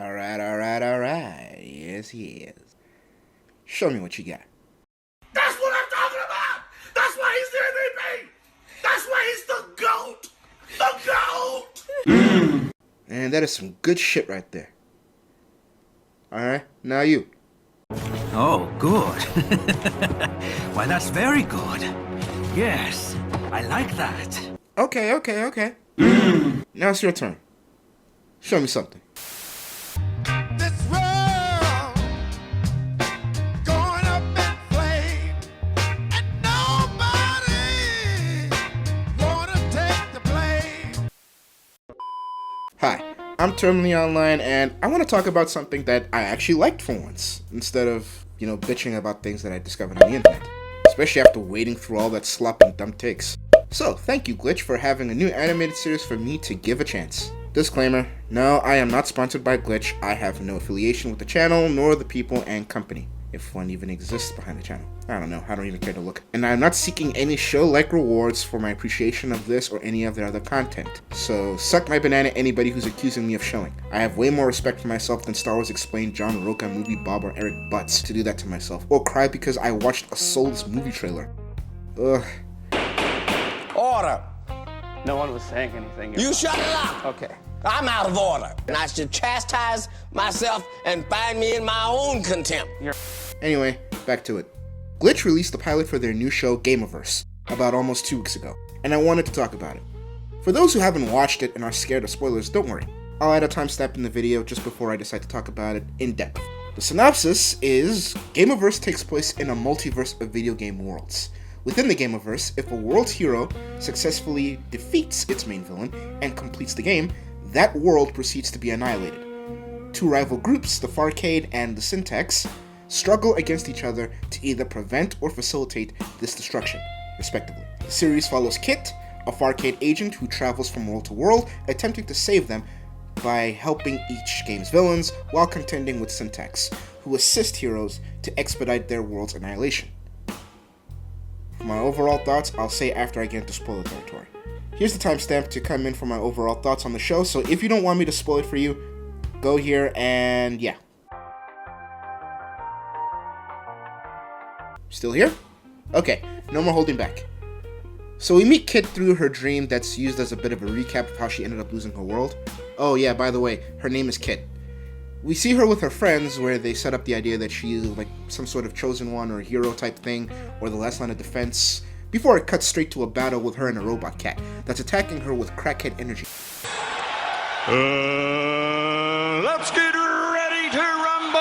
Alright. Yes, yes. Show me what you got. That's what I'm talking about! That's why he's the MVP! That's why he's the GOAT! The GOAT! And that is some good shit right there. Alright, now you. Oh, good. Why, that's very good. Yes, I like that. Okay. Now it's your turn. Show me something. This world going up in flames, and nobody wanna take the blame. Hi, I'm Terminally Online, and I want to talk about something that I actually liked for once, instead of, bitching about things that I discovered on the internet. Especially after wading through all that slop and dumb takes. So, thank you, Glitch, for having a new animated series for me to give a chance. Disclaimer, no, I am not sponsored by Glitch. I have no affiliation with the channel, nor the people and company, if one even exists behind the channel. I don't know, I don't even care to look. And I'm not seeking any show-like rewards for my appreciation of this or any of their other content. So, suck my banana anybody who's accusing me of showing. I have way more respect for myself than Star Wars Explained, John Roca movie Bob, or Eric Butts to do that to myself. Or cry because I watched a soulless movie trailer. Ugh. Order. No one was saying anything. You shut it up. Okay. I'm out of order. And I should chastise myself and find me in my own contempt. Anyway, back to it. Glitch released the pilot for their new show, Gameoverse, about almost 2 weeks ago, and I wanted to talk about it. For those who haven't watched it and are scared of spoilers, don't worry. I'll add a timestamp in the video just before I decide to talk about it in depth. The synopsis is, Gameoverse takes place in a multiverse of video game worlds. Within the Gameoverse, if a world's hero successfully defeats its main villain and completes the game, that world proceeds to be annihilated. Two rival groups, the Farcade and the Syntax, struggle against each other to either prevent or facilitate this destruction, respectively. The series follows Kit, a Farcade agent who travels from world to world, attempting to save them by helping each game's villains while contending with Syntax, who assist heroes to expedite their world's annihilation. For my overall thoughts, I'll say after I get into spoiler territory. Here's the timestamp to come in for my overall thoughts on the show, so if you don't want me to spoil it for you, go here and yeah. Still here? Okay, no more holding back. So we meet Kit through her dream that's used as a bit of a recap of how she ended up losing her world. Oh yeah, by the way, her name is Kit. We see her with her friends where they set up the idea that she's like some sort of chosen one or hero type thing, or the last line of defense, before it cuts straight to a battle with her and a robot cat that's attacking her with crackhead energy. Let's get ready to rumble!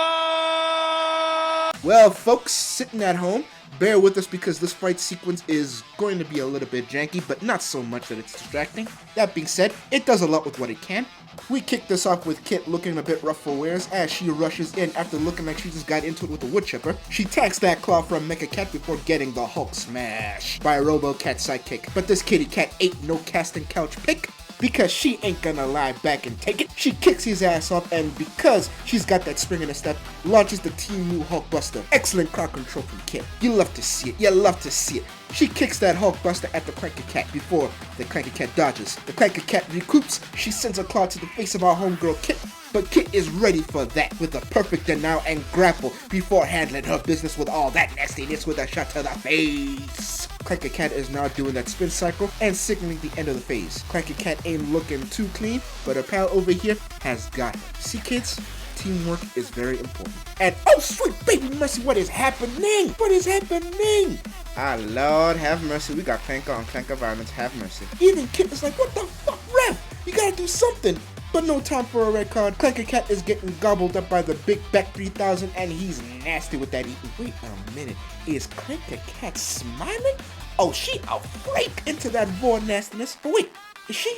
Well, folks sitting at home, bear with us because this fight sequence is going to be a little bit janky, but not so much that it's distracting. That being said, it does a lot with what it can. We kick this off with Kit looking a bit rough for wears as she rushes in after looking like she just got into it with a wood chipper. She tags that claw from Mecha Cat before getting the Hulk smash by a Robo Cat sidekick. But this kitty cat ain't no casting couch pick, because she ain't gonna lie back and take it. She kicks his ass off, and because she's got that spring in her step, launches the Team New Hulk Buster. Excellent crowd control from Kit. You love to see it. You love to see it. She kicks that Hulk Buster at the Cranky Cat before the Cranky Cat dodges. The Cranky Cat recoups. She sends a claw to the face of our homegirl Kit, but Kit is ready for that with a perfect denial and grapple before handling her business with all that nastiness with a shot to the face. Cranky Cat is now doing that spin cycle and signaling the end of the phase. Cranky Cat ain't looking too clean, but her pal over here has got her. See, kids? Teamwork is very important. And oh sweet baby mercy, what is happening? What is happening? Ah, Lord have mercy. We got clanker on clanker violence. Have mercy. Even Kit is like, what the fuck, ref? You gotta do something. But no time for a red card. Clanker Cat is getting gobbled up by the Big Back 3000, and he's nasty with that eating. Wait a minute. Is Clanker Cat smiling? Oh, she a flake into that void nastiness. But wait, is she?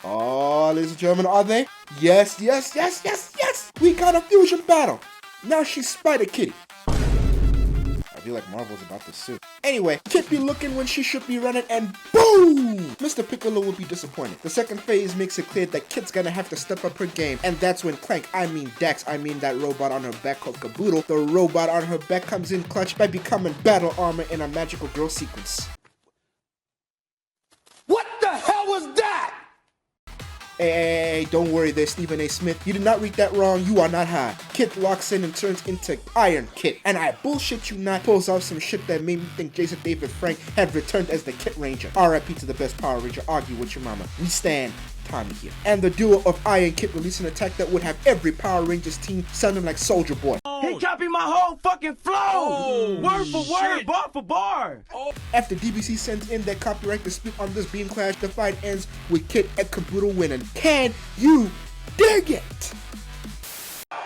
Oh, ladies and gentlemen, are they? Yes. We got a fusion battle. Now she's Spider Kitty. I feel like Marvel's about to sue. Anyway, Kit be looking when she should be running, and boom! Mr. Piccolo will be disappointed. The second phase makes it clear that Kit's gonna have to step up her game, and that's when Dax, that robot on her back called Caboodle, the robot on her back comes in clutch by becoming battle armor in a magical girl sequence. What the hell was that? Hey, don't worry there, Stephen A. Smith. You did not read that wrong. You are not high. Kit locks in and turns into Iron Kit. And I bullshit you not, pulls off some shit that made me think Jason David Frank had returned as the Kit Ranger. R.I.P. to the best Power Ranger. Argue with your mama. We stand Tommy here. And the duo of Iron Kit released an attack that would have every Power Rangers team sounding like Soldier Boy. He copied my whole fucking flow! Word for word, bar for bar! After DBC sends in their copyright dispute on this beam clash, the fight ends with Kit and Caboodle winning. Can you dig it?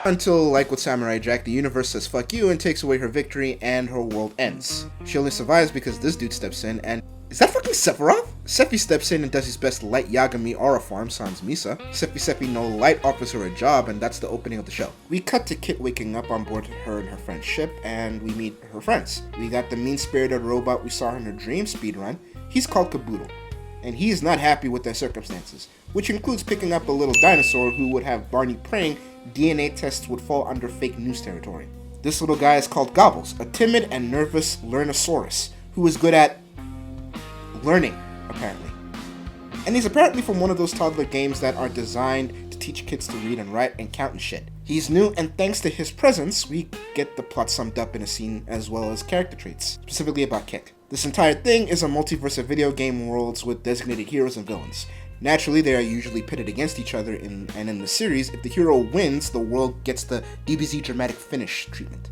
Until, like with Samurai Jack, the universe says fuck you and takes away her victory and her world ends. She only survives because this dude steps in and... Is that fucking Sephiroth? Sephi steps in and does his best to light Yagami Aura Farm sans Misa. Sephi no light offers her a job, and that's the opening of the show. We cut to Kit waking up on board her and her friend's ship, and we meet her friends. We got the mean-spirited robot we saw in her dream speedrun. He's called Caboodle, and he's not happy with their circumstances, which includes picking up a little dinosaur who would have Barney praying DNA tests would fall under fake news territory. This little guy is called Gobbles, a timid and nervous Learnosaurus, who is good at learning, apparently. And he's apparently from one of those toddler games that are designed to teach kids to read and write and count and shit. He's new, and thanks to his presence, we get the plot summed up in a scene as well as character traits, specifically about Kit. This entire thing is a multiverse of video game worlds with designated heroes and villains. Naturally, they are usually pitted against each other, and in the series, if the hero wins, the world gets the DBZ dramatic finish treatment.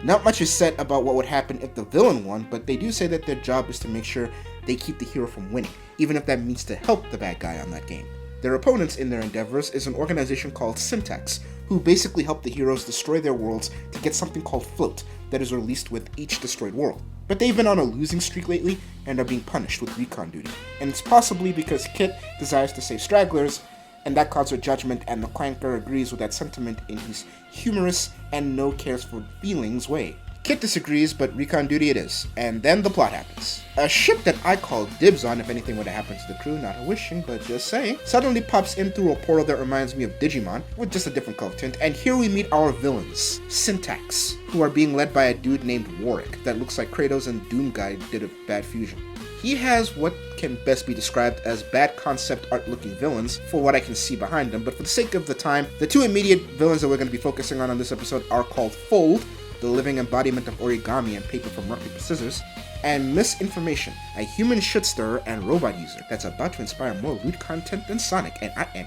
Not much is said about what would happen if the villain won, but they do say that their job is to make sure they keep the hero from winning, even if that means to help the bad guy on that game. Their opponents in their endeavors is an organization called Syntax, who basically help the heroes destroy their worlds to get something called Float that is released with each destroyed world. But they've been on a losing streak lately and are being punished with recon duty, and it's possibly because Kit desires to save stragglers, and that causes her judgment, and the Clanker agrees with that sentiment in his humorous and no cares for feelings way. Kit disagrees, but recon duty it is, and then the plot happens. A ship that I called dibs on if anything were to happen to the crew, not a wishing, but just saying, suddenly pops in through a portal that reminds me of Digimon, with just a different color tint, and here we meet our villains, Syntax, who are being led by a dude named Warwick that looks like Kratos and Doom Guy did a bad fusion. He has what can best be described as bad concept art looking villains for what I can see behind them, but for the sake of the time, the two immediate villains that we're going to be focusing on this episode are called Fold, the living embodiment of origami and paper from rock, paper, scissors, and Misinformation, a human shit-stirrer and robot user that's about to inspire more lewd content than Sonic, and I am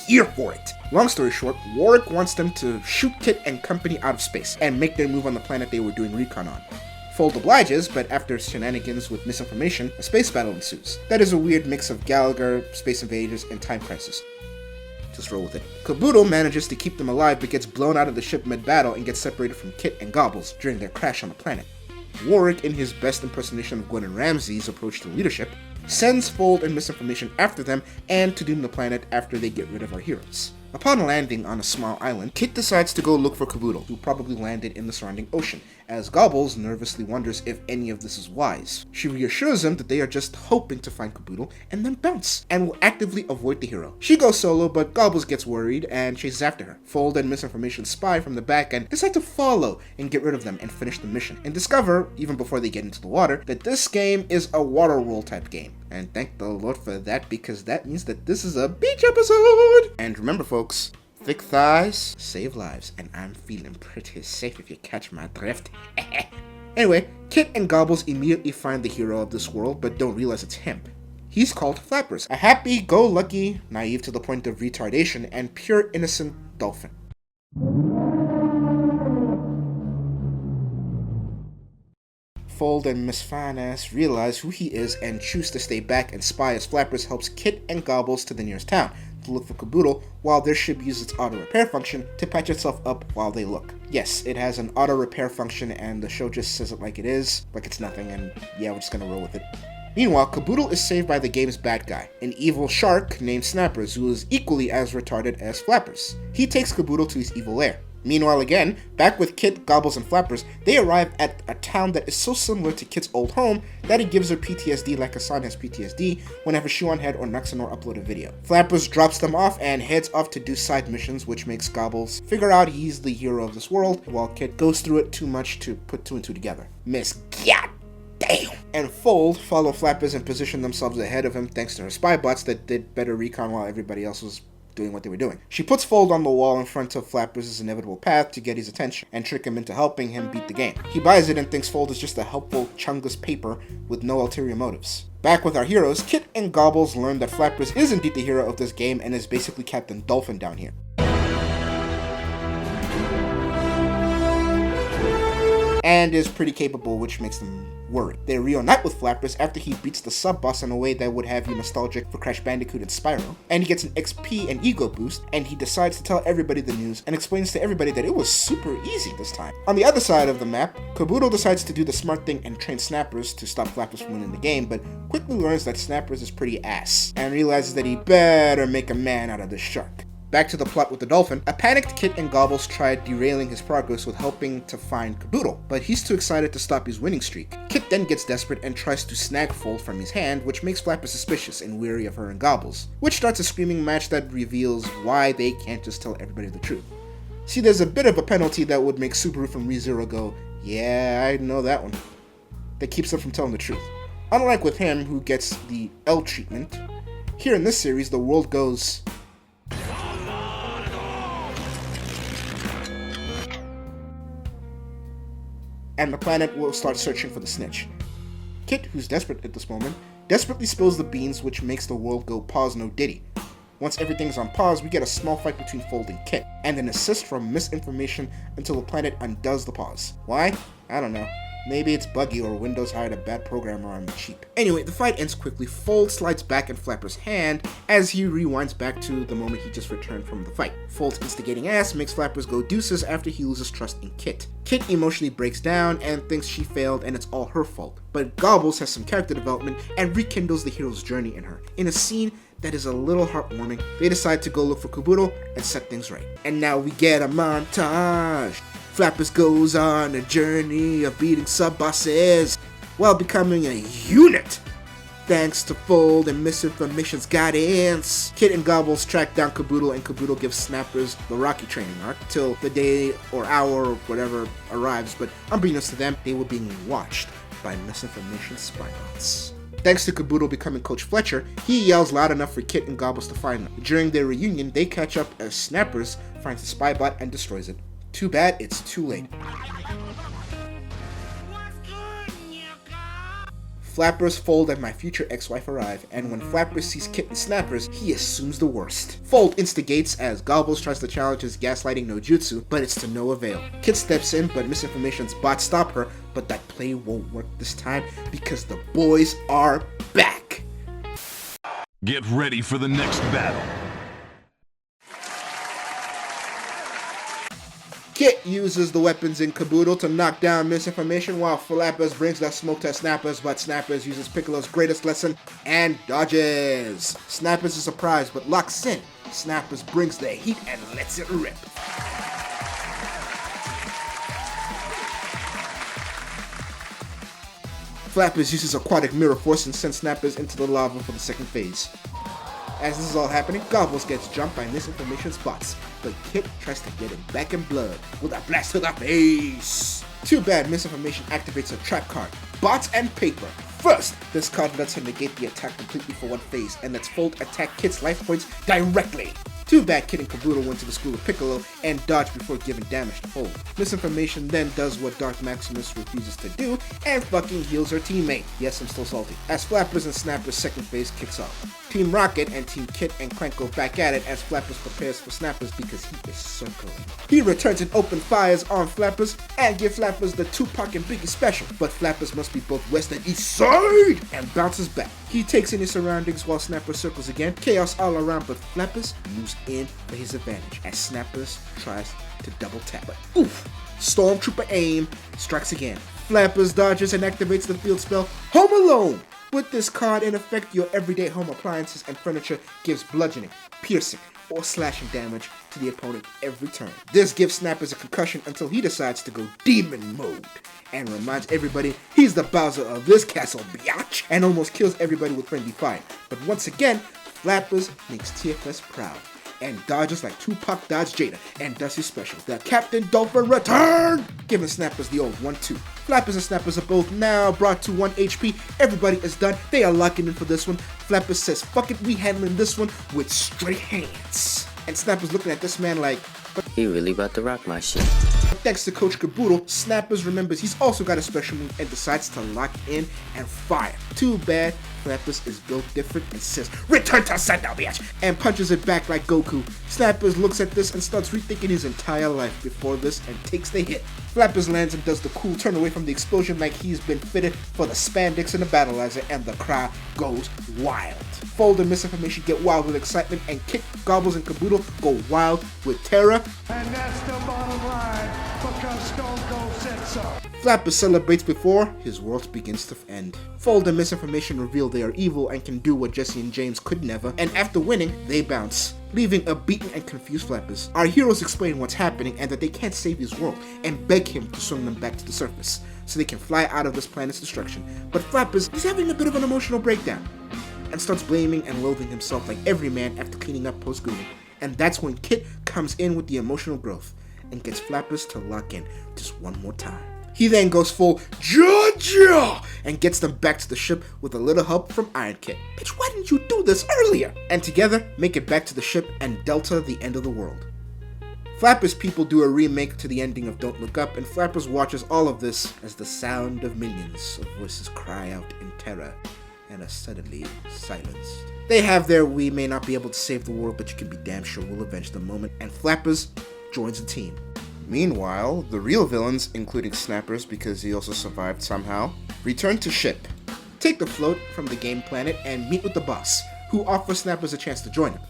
here for it. Long story short, Warwick wants them to shoot Kit and company out of space and make their move on the planet they were doing recon on. Fold obliges, but after shenanigans with Misinformation, a space battle ensues. That is a weird mix of Gallagher, Space Invaders, and Time Crisis. Just roll with it. Caboodle manages to keep them alive but gets blown out of the ship mid-battle and gets separated from Kit and Gobbles during their crash on the planet. Warwick, in his best impersonation of Gordon Ramsay's approach to leadership, sends Fold and Misinformation after them and to doom the planet after they get rid of our heroes. Upon landing on a small island, Kit decides to go look for Caboodle, who probably landed in the surrounding ocean, as Gobbles nervously wonders if any of this is wise. She reassures him that they are just hoping to find Caboodle and then bounce, and will actively avoid the hero. She goes solo, but Gobbles gets worried and chases after her. Fold and Misinformation spy from the back and decide to follow and get rid of them and finish the mission, and discover, even before they get into the water, that this game is a water roll type game. And thank the Lord for that, because that means that this is a beach episode! And remember folks, thick thighs save lives, and I'm feeling pretty safe if you catch my drift. Anyway, Kit and Gobbles immediately find the hero of this world, but don't realize it's him. He's called Flappers, a happy-go-lucky, naive to the point of retardation, and pure innocent dolphin. Fold and Miss Fine-Ass realize who he is and choose to stay back and spy as Flappers helps Kit and Gobbles to the nearest town to look for Caboodle, while their ship uses its auto repair function to patch itself up while they look. Yes, it has an auto repair function and the show just says it like it is, like it's nothing, and yeah, we're just gonna roll with it. Meanwhile, Caboodle is saved by the game's bad guy, an evil shark named Snappers, who is equally as retarded as Flappers. He takes Caboodle to his evil lair. Meanwhile again, back with Kit, Gobbles, and Flappers, they arrive at a town that is so similar to Kit's old home that it gives her PTSD like Hassan has PTSD whenever Shuonhead or Nuxanor upload a video. Flappers drops them off and heads off to do side missions, which makes Gobbles figure out he's the hero of this world, while Kit goes through it too much to put two and two together. Miss God damn! and Fold follow Flappers and position themselves ahead of him thanks to her spy bots that did better recon while everybody else was doing what they were doing. She puts Fold on the wall in front of Flappers' inevitable path to get his attention and trick him into helping him beat the game. He buys it and thinks Fold is just a helpful chungus paper with no ulterior motives. Back with our heroes, Kit and Gobbles learn that Flappers is indeed the hero of this game and is basically Captain Dolphin down here. And is pretty capable, which makes them worried. They reunite with Flappers after he beats the sub-boss in a way that would have you nostalgic for Crash Bandicoot and Spyro, and he gets an XP and ego boost, and he decides to tell everybody the news and explains to everybody that it was super easy this time. On the other side of the map, Kabuto decides to do the smart thing and train Snappers to stop Flappers from winning the game, but quickly learns that Snappers is pretty ass, and realizes that he better make a man out of this shark. Back to the plot with the dolphin, a panicked Kit and Gobbles tried derailing his progress with helping to find Kaboodle, but he's too excited to stop his winning streak. Kit then gets desperate and tries to snag Fold from his hand, which makes Flapper suspicious and weary of her and Gobbles, which starts a screaming match that reveals why they can't just tell everybody the truth. See, there's a bit of a penalty that would make Subaru from ReZero go, yeah, I know that one, that keeps them from telling the truth. Unlike with him, who gets the L treatment, here in this series, the world goes, and the planet will start searching for the snitch. Kit, who's desperate at this moment, desperately spills the beans, which makes the world go pause no diddy. Once everything's on pause, we get a small fight between Fold and Kit, and an assist from misinformation until the planet undoes the pause. Why? I don't know. Maybe it's buggy or Windows hired a bad programmer on the cheap. Anyway, the fight ends quickly. Fold slides back in Flapper's hand as he rewinds back to the moment he just returned from the fight. Fold's instigating ass makes Flappers go deuces after he loses trust in Kit. Kit emotionally breaks down and thinks she failed and it's all her fault. But Gobbles has some character development and rekindles the hero's journey in her. In a scene that is a little heartwarming, they decide to go look for Kaboodle and set things right. And now we get a montage. Flappers goes on a journey of beating sub-bosses while becoming a unit. Thanks to Fold and Misinformation's guidance, Kit and Gobbles track down Kaboodle and Kaboodle gives Snappers the Rocky training arc till the day or hour or whatever arrives, but unbeknownst to them, they were being watched by Misinformation's spy bots. Thanks to Kaboodle becoming Coach Fletcher, he yells loud enough for Kit and Gobbles to find them. During their reunion, they catch up as Snappers finds the spy bot and destroys it. Too bad it's too late. Flappers, Fold, and my future ex-wife arrive, and when Flappers sees Kit and Snappers, he assumes the worst. Fold instigates as Gobbles tries to challenge his gaslighting no jutsu, but it's to no avail. Kit steps in, but Misinformation's bots stop her, but that play won't work this time because the boys are back. Get ready for the next battle. Kit uses the weapons in Kaboodle to knock down Misinformation while Flappers brings the smoke to Snappers, but Snappers uses Piccolo's greatest lesson and dodges. Snappers is surprised but locks in. Snappers brings the heat and lets it rip. Flappers uses Aquatic Mirror Force and sends Snappers into the lava for the second phase. As this is all happening, Gobbles gets jumped by Misinformation's bots, but Kit tries to get him back in blood with a blast to the face. Too bad Misinformation activates a trap card, bots and paper. First, this card lets him negate the attack completely for one phase and lets Fold attack Kit's life points directly. Too bad Kit and Kaboodle went to the school of Piccolo and dodged before giving damage to Fold. Misinformation then does what Dark Maximus refuses to do and fucking heals her teammate. Yes, I'm still salty. As Flappers and Snappers' second phase kicks off. Team Rocket and Team Kit and Crank go back at it as Flappers prepares for Snappers because he is circling. He returns and open fires on Flappers and gives Flappers the Tupac and Biggie special, but Flappers must be both west and east side and bounces back. He takes in his surroundings while Snappers circles again, chaos all around, but Flappers moves in for his advantage as Snappers tries to double tap. But oof! Stormtrooper aim strikes again. Flappers dodges and activates the field spell Home Alone. With this card in effect, your everyday home appliances and furniture gives bludgeoning, piercing, or slashing damage to the opponent every turn. This gives Snappers a concussion until he decides to go demon mode and reminds everybody he's the Bowser of this castle, biatch, and almost kills everybody with friendly fire. But once again, Flappers makes TFS proud and dodges like Tupac dodged Jada and does his special, the Captain Dolphin Return, giving Snappers the old 1-2. Flappers and Snappers are both now brought to 1 HP. Everybody is done. They are locking in for this one. Flappers says, fuck it, we handling this one with straight hands. And Snappers looking at this man like, he really about to rock my shit. Thanks to Coach Caboodle, Snappers remembers he's also got a special move and decides to lock in and fire. Too bad, Snappers is built different and says, return to sender, bitch! And punches it back like Goku. Snappers looks at this and starts rethinking his entire life before this and takes the hit. Flappers lands and does the cool turn away from the explosion like he's been fitted for the spandex and the battleizer, and the crowd goes wild. Fold and Misinformation get wild with excitement, and Kit, Gobbles, and Caboodle go wild with terror. And that's the bottom line, because Stone Cold said so. Flappers celebrates before his world begins to end. Fold and Misinformation reveal they are evil and can do what Jesse and James could never, and after winning, they bounce, leaving a beaten and confused Flappers. Our heroes explain what's happening and that they can't save his world, and beg him to swing them back to the surface, so they can fly out of this planet's destruction. But Flappers is having a bit of an emotional breakdown, and starts blaming and loathing himself like every man after cleaning up post-grooming. And that's when Kit comes in with the emotional growth, and gets Flappers to lock in just one more time. He then goes full Georgia and gets them back to the ship with a little help from Iron Kit. Bitch, why didn't you do this earlier? And together, make it back to the ship and Delta the end of the world. Flappers people do a remake to the ending of Don't Look Up, and Flappers watches all of this as the sound of millions of voices cry out in terror and are suddenly silenced. They have their we may not be able to save the world, but you can be damn sure we'll avenge the moment, and Flappers joins the team. Meanwhile, the real villains, including Snappers because he also survived somehow, return to ship, take the float from the game planet, and meet with the boss, who offers Snappers a chance to join him.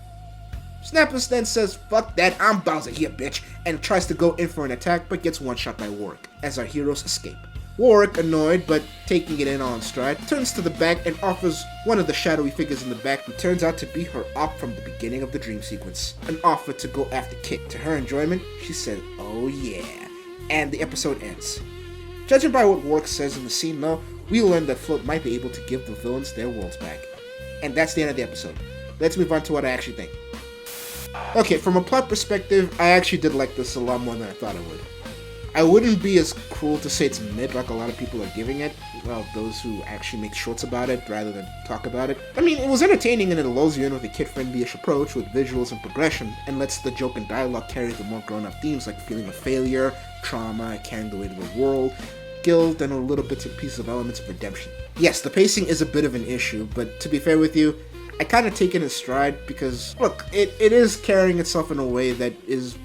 Snappers then says, fuck that, I'm Bowser here, bitch, and tries to go in for an attack but gets one shot by Warwick, as our heroes escape. Warwick, annoyed but taking it in on stride, turns to the back and offers one of the shadowy figures in the back who turns out to be her op from the beginning of the dream sequence, an offer to go after Kit. To her enjoyment, she said, oh yeah, and the episode ends. Judging by what Warwick says in the scene though, we learn that Float might be able to give the villains their worlds back. And that's the end of the episode. Let's move on to what I actually think. Okay, from a plot perspective, I actually did like this a lot more than I thought I would. I wouldn't be as cruel to say it's mid like a lot of people are giving it, well, those who actually make shorts about it rather than talk about it. I mean, it was entertaining and it lulls you in with a kid-friendly-ish approach with visuals and progression, and lets the joke and dialogue carry the more grown-up themes like feeling of failure, trauma, carrying the weight of the world, guilt, and a little bits and pieces of elements of redemption. Yes, the pacing is a bit of an issue, but to be fair with you, I kind of take it in stride because, look, it is carrying itself in a way that is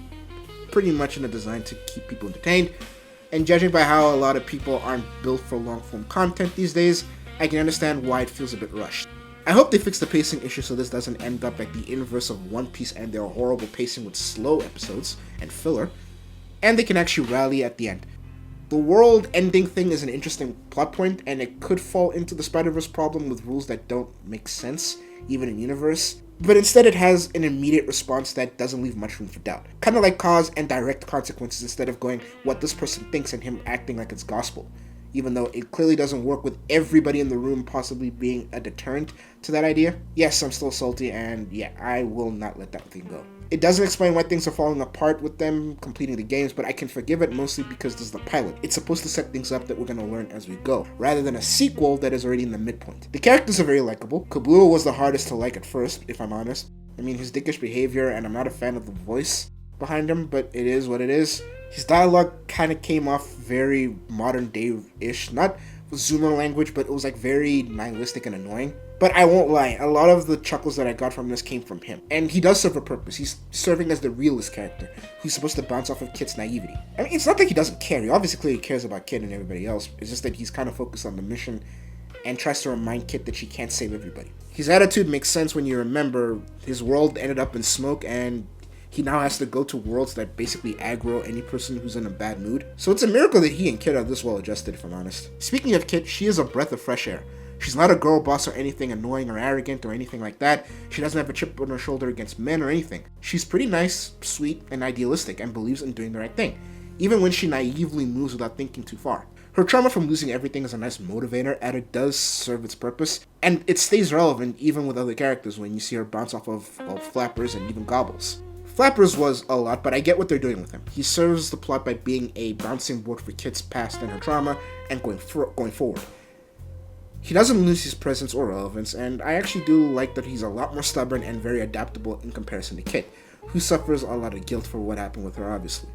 pretty much in a design to keep people entertained, and judging by how a lot of people aren't built for long-form content these days, I can understand why it feels a bit rushed. I hope they fix the pacing issue so this doesn't end up like the inverse of One Piece and their horrible pacing with slow episodes and filler, and they can actually rally at the end. The world ending thing is an interesting plot point, and it could fall into the Spider-Verse problem with rules that don't make sense, even in universe, but instead it has an immediate response that doesn't leave much room for doubt. Kind of like cause and direct consequences instead of going what this person thinks and him acting like it's gospel, even though it clearly doesn't work with everybody in the room possibly being a deterrent to that idea. Yes, I'm still salty, and yeah, I will not let that thing go. It doesn't explain why things are falling apart with them completing the games, but I can forgive it mostly because this is the pilot. It's supposed to set things up that we're going to learn as we go, rather than a sequel that is already in the midpoint. The characters are very likable. Caboodle was the hardest to like at first, if I'm honest. I mean, his dickish behavior, and I'm not a fan of the voice behind him, but it is what it is. His dialogue kind of came off very modern day-ish, not Zoomer language, but it was like very nihilistic and annoying. But I won't lie, a lot of the chuckles that I got from this came from him. And he does serve a purpose. He's serving as the realist character, who's supposed to bounce off of Kit's naivety. I mean, it's not that he doesn't care. He obviously clearly cares about Kit and everybody else. It's just that he's kind of focused on the mission and tries to remind Kit that she can't save everybody. His attitude makes sense when you remember his world ended up in smoke and he now has to go to worlds that basically aggro any person who's in a bad mood. So it's a miracle that he and Kit are this well adjusted, if I'm honest. Speaking of Kit, she is a breath of fresh air. She's not a girl boss or anything annoying or arrogant or anything like that. She doesn't have a chip on her shoulder against men or anything. She's pretty nice, sweet, and idealistic and believes in doing the right thing, even when she naively moves without thinking too far. Her trauma from losing everything is a nice motivator, and it does serve its purpose, and it stays relevant even with other characters when you see her bounce off of Flappers and even Gobbles. Flappers was a lot, but I get what they're doing with him. He serves the plot by being a bouncing board for Kit's past and her trauma, and going forward. He doesn't lose his presence or relevance, and I actually do like that he's a lot more stubborn and very adaptable in comparison to Kit, who suffers a lot of guilt for what happened with her, obviously.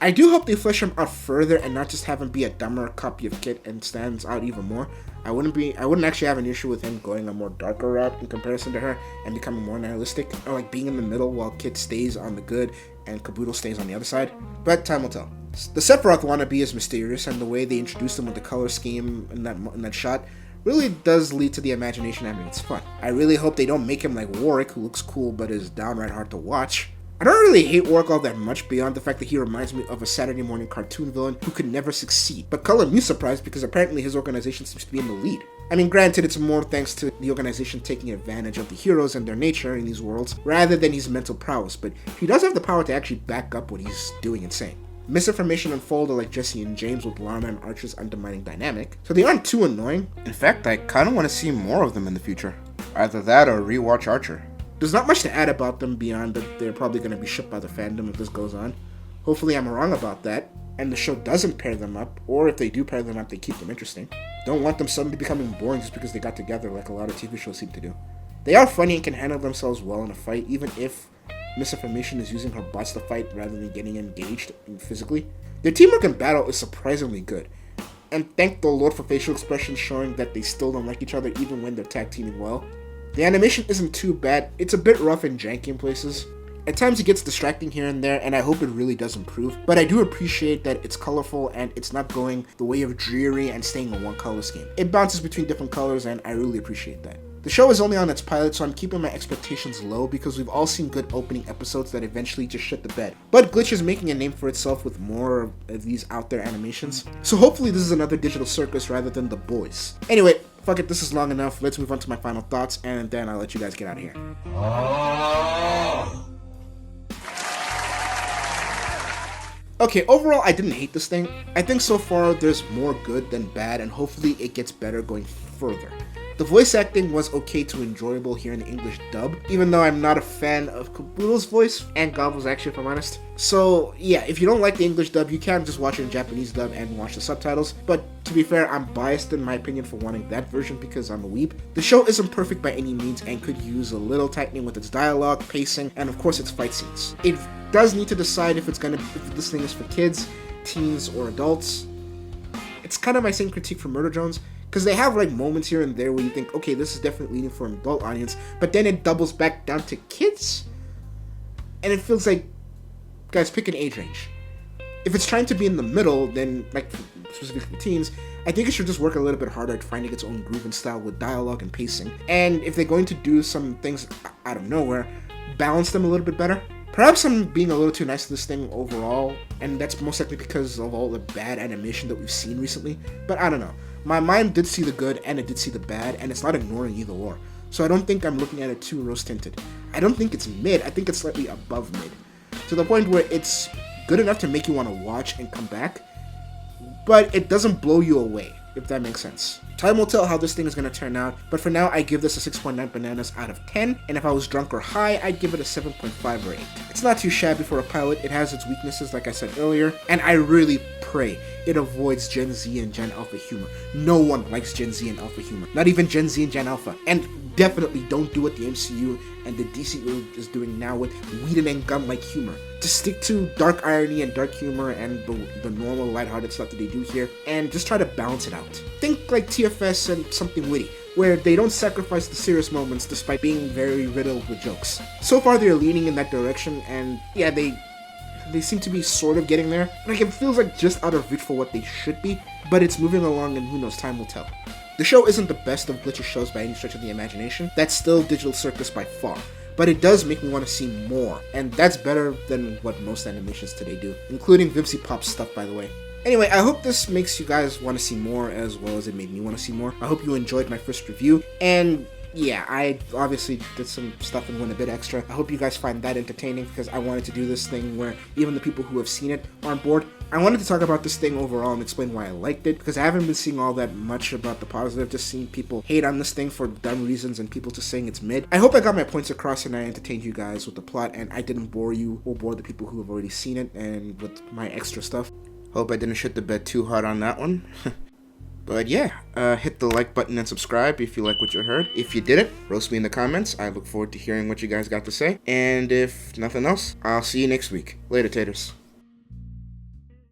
I do hope they flesh him out further and not just have him be a dumber copy of Kit and stands out even more. I wouldn't actually have an issue with him going a more darker route in comparison to her and becoming more nihilistic, or like being in the middle while Kit stays on the good and Kabuto stays on the other side. But time will tell. The Sephiroth wannabe is mysterious, and the way they introduced him with the color scheme in that shot really does lead to the imagination having its fun. I really hope they don't make him like Warwick, who looks cool but is downright hard to watch. I don't really hate Warwick all that much beyond the fact that he reminds me of a Saturday morning cartoon villain who could never succeed, but color me surprised because apparently his organization seems to be in the lead. I mean, granted, it's more thanks to the organization taking advantage of the heroes and their nature in these worlds rather than his mental prowess, but he does have the power to actually back up what he's doing and saying. Misinformation unfolded like Jesse and James with Lana and Archer's undermining dynamic, so they aren't too annoying. In fact, I kinda want to see more of them in the future. Either that or rewatch Archer. There's not much to add about them beyond that they're probably going to be shipped by the fandom if this goes on. Hopefully I'm wrong about that, and the show doesn't pair them up, or if they do pair them up, they keep them interesting. Don't want them suddenly becoming boring just because they got together like a lot of TV shows seem to do. They are funny and can handle themselves well in a fight, even if Misinformation is using her bots to fight rather than getting engaged physically. Their teamwork in battle is surprisingly good, and thank the Lord for facial expressions showing that they still don't like each other even when they're tag teaming well. The animation isn't too bad, it's a bit rough and janky in places. At times it gets distracting here and there, and I hope it really does improve, but I do appreciate that it's colorful and it's not going the way of dreary and staying in one color scheme. It bounces between different colors, and I really appreciate that. The show is only on its pilot, so I'm keeping my expectations low because we've all seen good opening episodes that eventually just shit the bed. But Glitch is making a name for itself with more of these out there animations, so hopefully this is another digital circus rather than The Boys. Anyway, fuck it, this is long enough. Let's move on to my final thoughts, and then I'll let you guys get out of here. Okay, overall, I didn't hate this thing. I think so far there's more good than bad, and hopefully it gets better going further. The voice acting was okay to enjoyable here in the English dub, even though I'm not a fan of Kabuto's voice, and Gobble's actually, if I'm honest. So yeah, if you don't like the English dub, you can just watch it in Japanese dub and watch the subtitles, but to be fair, I'm biased in my opinion for wanting that version because I'm a weeb. The show isn't perfect by any means and could use a little tightening with its dialogue, pacing, and of course its fight scenes. It does need to decide if if this thing is for kids, teens, or adults. It's kind of my same critique for Murder Drones, because they have like moments here and there where you think, okay, this is definitely leaning for an adult audience, but then it doubles back down to kids, and it feels like, guys, pick an age range. If it's trying to be in the middle, then like specifically for teens, I think it should just work a little bit harder at finding its own groove and style with dialogue and pacing. And if they're going to do some things out of nowhere, balance them a little bit better. Perhaps I'm being a little too nice to this thing overall, and that's most likely because of all the bad animation that we've seen recently, but I don't know. My mind did see the good and it did see the bad, and it's not ignoring either or. So I don't think I'm looking at it too rose-tinted. I don't think it's mid, I think it's slightly above mid. To the point where it's good enough to make you want to watch and come back, but it doesn't blow you away, if that makes sense. Time will tell how this thing is going to turn out, but for now I give this a 6.9 bananas out of 10, and if I was drunk or high, I'd give it a 7.5 or 8. It's not too shabby for a pilot, it has its weaknesses like I said earlier, and I really pray it avoids Gen Z and Gen Alpha humor. No one likes Gen Z and Alpha humor, not even Gen Z and Gen Alpha, and definitely don't do what the MCU and the DCU is doing now with Whedon and Gunn-like humor. Just stick to dark irony and dark humor and the normal lighthearted stuff that they do here, and just try to balance it out. Think like TFS and something witty, where they don't sacrifice the serious moments despite being very riddled with jokes. So far they're leaning in that direction, and yeah, they seem to be sort of getting there. Like, it feels like just out of reach for what they should be, but it's moving along, and who knows, time will tell. The show isn't the best of Glitch's shows by any stretch of the imagination. That's still Digital Circus by far. But it does make me want to see more, and that's better than what most animations today do, including Vimsy Pop's stuff, by the way. Anyway, I hope this makes you guys want to see more as well as it made me want to see more. I hope you enjoyed my first review, and yeah, I obviously did some stuff and went a bit extra. I hope you guys find that entertaining because I wanted to do this thing where even the people who have seen it aren't bored. I wanted to talk about this thing overall and explain why I liked it because I haven't been seeing all that much about the positive, just seeing people hate on this thing for dumb reasons and people just saying it's mid. I hope I got my points across and I entertained you guys with the plot and I didn't bore you or bore the people who have already seen it and with my extra stuff. Hope I didn't shit the bed too hard on that one. But yeah, hit the like button and subscribe if you like what you heard. If you didn't, roast me in the comments. I look forward to hearing what you guys got to say. And if nothing else, I'll see you next week. Later, Taters.